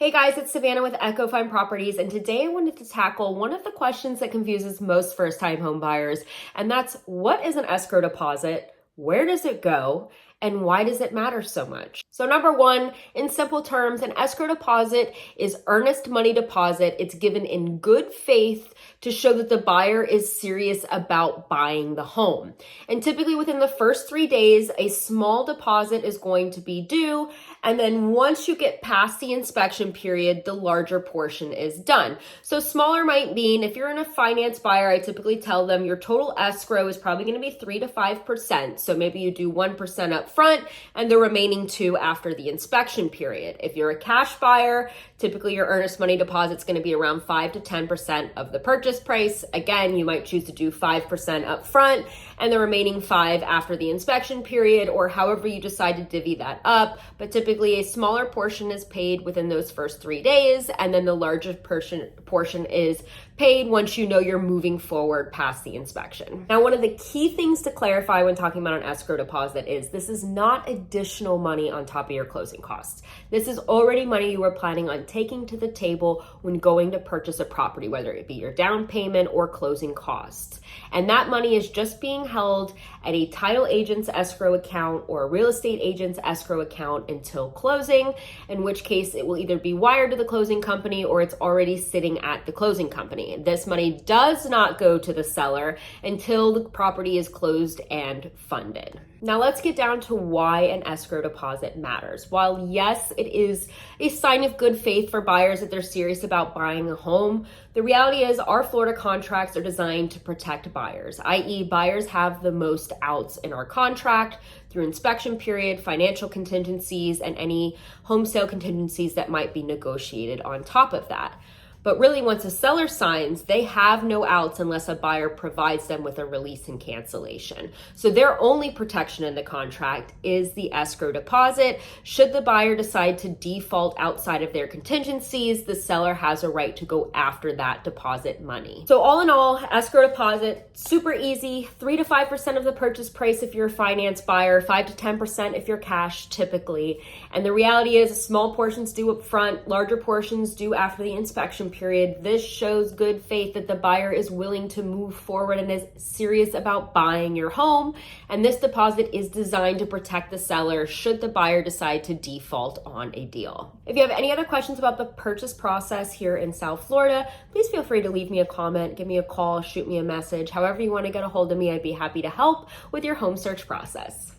Hey guys, it's Savannah with Echo Fine Properties, and today I wanted to tackle one of the questions that confuses most first-time home buyers, and that's what is an escrow deposit, where does it go, and why does it matter so much? So number one, in simple terms, an escrow deposit is earnest money deposit. It's given in good faith to show that the buyer is serious about buying the home. And typically within the first 3 days, a small deposit is going to be due. And then once you get past the inspection period, the larger portion is done. So smaller might mean if you're in a finance buyer, I typically tell them your total escrow is probably going to be 3 to 5%. So maybe you do 1% up front and the remaining 2 after the inspection period. If you're a cash buyer, typically your earnest money deposit is going to be around 5 to 10% of the purchase price. Again, you might choose to do 5% up front and the remaining 5 after the inspection period, or however you decide to divvy that up. But typically a smaller portion is paid within those first 3 days, and then the larger portion is paid once you know you're moving forward past the inspection. Now, one of the key things to clarify when talking about an escrow deposit is this is not additional money on top of your closing costs. This is already money you are planning on taking to the table when going to purchase a property, whether it be your down payment or closing costs. And that money is just being held at a title agent's escrow account or a real estate agent's escrow account until closing, in which case it will either be wired to the closing company or it's already sitting at the closing company. This money does not go to the seller until the property is closed and funded. Now let's get down to why an escrow deposit matters. While yes, it is a sign of good faith for buyers that they're serious about buying a home, the reality is our Florida contracts are designed to protect buyers, i.e. buyers have the most outs in our contract through inspection period, financial contingencies, and any home sale contingencies that might be negotiated on top of that. But really, once a seller signs, they have no outs unless a buyer provides them with a release and cancellation. So their only protection in the contract is the escrow deposit. Should the buyer decide to default outside of their contingencies, the seller has a right to go after that deposit money. So all in all, escrow deposit, super easy, 3 to 5% of the purchase price if you're a finance buyer, 5 to 10% if you're cash typically. And the reality is small portions due up front, larger portions due after the inspection period. This shows good faith that the buyer is willing to move forward and is serious about buying your home. And this deposit is designed to protect the seller should the buyer decide to default on a deal. If you have any other questions about the purchase process here in South Florida, please feel free to leave me a comment, give me a call, shoot me a message. However you want to get a hold of me, I'd be happy to help with your home search process.